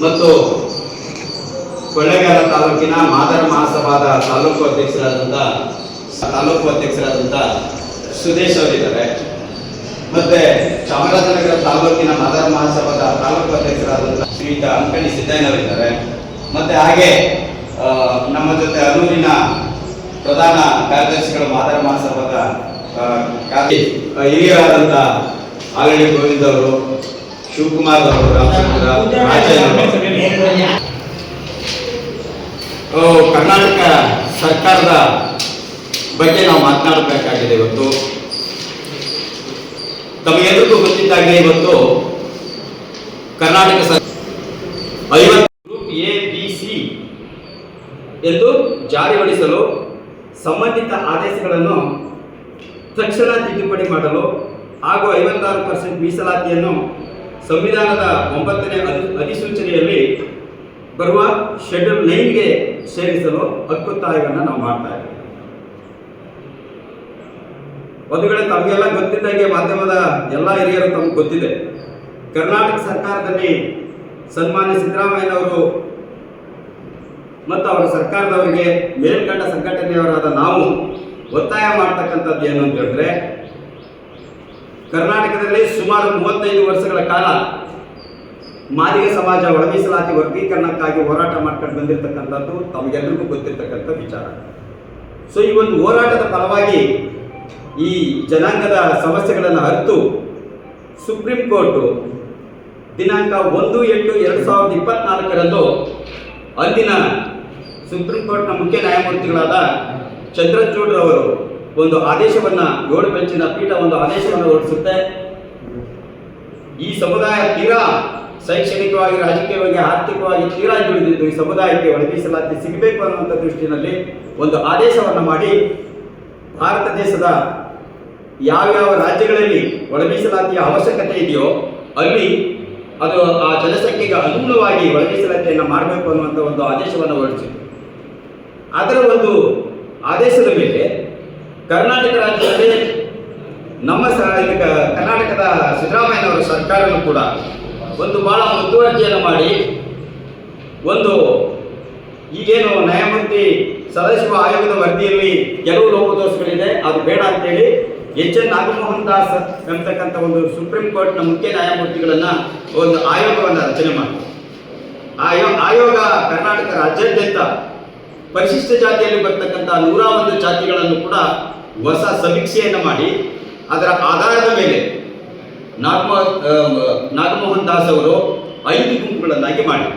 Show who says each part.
Speaker 1: ಮತ್ತು ಕೊಳ್ಳೇಗಾಲ ತಾಲೂಕಿನ ಮಾದರ ಮಹಾಸಭಾದ ತಾಲೂಕು ಅಧ್ಯಕ್ಷರಾದಂಥ ಸುದೇಶ್ ಅವರಿದ್ದಾರೆ. ಮತ್ತೆ ಚಾಮರಾಜನಗರ ತಾಲೂಕಿನ ಮಾದರ ಮಹಾಸಭಾದ ತಾಲೂಕು ಅಧ್ಯಕ್ಷರಾದಂಥ ಶ್ರೀಯುತ ಅಂಕಣಿ ಸಿದ್ದಯ್ಯನವರಿದ್ದಾರೆ. ಮತ್ತೆ ಹಾಗೆ ನಮ್ಮ ಜೊತೆ ಅನೂರಿನ ಪ್ರಧಾನ ಕಾರ್ಯದರ್ಶಿಗಳು ಮಾದರ ಮಹಾಸಭಾದ ಹಿರಿಯರಾದಂಥ ಆಲಡಿ ಗೋವಿಂದ್ ಅವರು, ಶಿವಕುಮಾರ್ ಅವರು, ಕರ್ನಾಟಕ ಸರ್ಕಾರದ ಬಗ್ಗೆ ನಾವು ಮಾತನಾಡಬೇಕಾಗಿದೆ. ಇವತ್ತು ತಮಗೆಲ್ಲರಿಗೂ ಗೊತ್ತಿದ್ದಾಗೆ ಇವತ್ತು ಕರ್ನಾಟಕ ಸರ್ಕಾರ 50 ಗ್ರೂಪ್ ABC ಎಂದು ಜಾರಿಗೊಳಿಸಲು ಸಂಬಂಧಿತ ಆದೇಶಗಳನ್ನು ತಕ್ಷಣ ತಿದ್ದುಪಡಿ ಮಾಡಲು ಹಾಗೂ 56% ಮೀಸಲಾತಿಯನ್ನು ಸಂವಿಧಾನದ 9ನೇ ಅಧಿಸೂಚನೆಯಲ್ಲಿ ಬರುವ ಶೆಡ್ಯೂಲ್ 9ಗೆ ಸೇರಿಸಲು ಹಕ್ಕೊತ್ತಾಯವನ್ನು ನಾವು ಮಾಡ್ತಾ ಇದ್ದೇವೆ. ಒಂದುಗಳೇ ತಮಗೆಲ್ಲ ಗೊತ್ತಿದ್ದಾಗೆ ಮಾಧ್ಯಮದ ಎಲ್ಲ ಹಿರಿಯರು ತಮಗೆ ಗೊತ್ತಿದೆ, ಕರ್ನಾಟಕ ಸರ್ಕಾರದಲ್ಲಿ ಸನ್ಮಾನ್ಯ ಸಿದ್ದರಾಮಯ್ಯನವರು ಮತ್ತು ಅವರ ಸರ್ಕಾರದವರಿಗೆ ಮೇಲ್ಕಂಡ ಸಂಘಟನೆಯವರಾದ ನಾವು ಒತ್ತಾಯ ಮಾಡ್ತಕ್ಕಂಥದ್ದು ಏನು ಅಂತ ಹೇಳಿದ್ರೆ, ಕರ್ನಾಟಕದಲ್ಲಿ ಸುಮಾರು 35 ವರ್ಷಗಳ ಕಾಲ ಮಾದಿಗ ಸಮಾಜ ಒಳ ಮೀಸಲಾತಿ ವರ್ಗೀಕರಣಕ್ಕಾಗಿ ಹೋರಾಟ ಮಾಡ್ಕೊಂಡು ಬಂದಿರತಕ್ಕಂಥದ್ದು ತಮಗೆಲ್ಲರಿಗೂ ಗೊತ್ತಿರ್ತಕ್ಕಂಥ ವಿಚಾರ. ಸೊ ಈ ಒಂದು ಹೋರಾಟದ ಫಲವಾಗಿ ಈ ಜನಾಂಗದ ಸಮಸ್ಯೆಗಳನ್ನು ಅರಿತು ಸುಪ್ರೀಂ ಕೋರ್ಟು ದಿನಾಂಕ 1/8/2024 ಅಂದಿನ ಸುಪ್ರೀಂ ಕೋರ್ಟ್ನ ಮುಖ್ಯ ನ್ಯಾಯಮೂರ್ತಿಗಳಾದ ಚಂದ್ರಚೂಡ್ರವರು ಒಂದು ಆದೇಶವನ್ನು 7 ಬೆಂಚಿನ ಪೀಠ ಒಂದು ಆದೇಶವನ್ನು ಹೊರಡಿಸುತ್ತೆ. ಈ ಸಮುದಾಯ ತೀರಾ ಶೈಕ್ಷಣಿಕವಾಗಿ, ರಾಜಕೀಯವಾಗಿ, ಆರ್ಥಿಕವಾಗಿ ತೀರಾ ಹಿಂದುಳಿದಿದ್ದು ಈ ಸಮುದಾಯಕ್ಕೆ ಒಳ ಮೀಸಲಾತಿ ಸಿಗಬೇಕು ಅನ್ನುವಂಥ ದೃಷ್ಟಿಯಲ್ಲಿ ಒಂದು ಆದೇಶವನ್ನು ಮಾಡಿ ಭಾರತ ದೇಶದ ಯಾವ್ಯಾವ ರಾಜ್ಯಗಳಲ್ಲಿ ಒಳ ಮೀಸಲಾತಿಯ ಅವಶ್ಯಕತೆ ಇದೆಯೋ ಅಲ್ಲಿ ಅದು ಆ ಜನಸಂಖ್ಯೆಗೆ ಅನುಗುಣವಾಗಿ ಒಳ ಮೀಸಲಾತಿಯನ್ನು ಮಾಡಬೇಕು ಅನ್ನುವಂಥ ಒಂದು ಆದೇಶವನ್ನು ಹೊರಡಿಸಿತು. ಅದರ ಒಂದು ಆದೇಶದ ಮೇಲೆ ಕರ್ನಾಟಕ ರಾಜ್ಯದಲ್ಲಿ ನಮ್ಮ ಕರ್ನಾಟಕದ ಸಿದ್ದರಾಮಯ್ಯನವರ ಸರ್ಕಾರವೂ ಕೂಡ ಒಂದು ಬಹಳ ಮುತುವರ್ಜಿಯನ್ನು ಮಾಡಿ ಒಂದು ಈಗೇನು ನ್ಯಾಯಮೂರ್ತಿ ಸದಾಶಿವ ಆಯೋಗದ ವರದಿಯಲ್ಲಿ ಕೆಲವು ಲೋಪದೋಷಗಳಿದೆ, ಅದು ಬೇಡ ಅಂತೇಳಿ ಎಚ್.ಎನ್. ನಾಗಮೋಹನ್ ದಾಸ್ ಎಂಬತಕ್ಕಂಥ ಒಂದು ಸುಪ್ರೀಂ ಕೋರ್ಟ್ನ ಮುಖ್ಯ ನ್ಯಾಯಮೂರ್ತಿಗಳನ್ನು ಒಂದು ಆಯೋಗವನ್ನು ರಚನೆ ಮಾಡಿ ಆಯೋಗ ಕರ್ನಾಟಕ ರಾಜ್ಯಾದ್ಯಂತ ಪರಿಶಿಷ್ಟ ಜಾತಿಯಲ್ಲಿ ಬರ್ತಕ್ಕಂಥ 101 ಜಾತಿಗಳನ್ನು ಕೂಡ ಹೊಸ ಸಮೀಕ್ಷೆಯನ್ನು ಮಾಡಿ ಅದರ ಆಧಾರದ ಮೇಲೆ ನಾಗಮೋಹನ್ ದಾಸ್ ಅವರು 5 ಗುಂಪುಗಳನ್ನಾಗಿ ಮಾಡಿ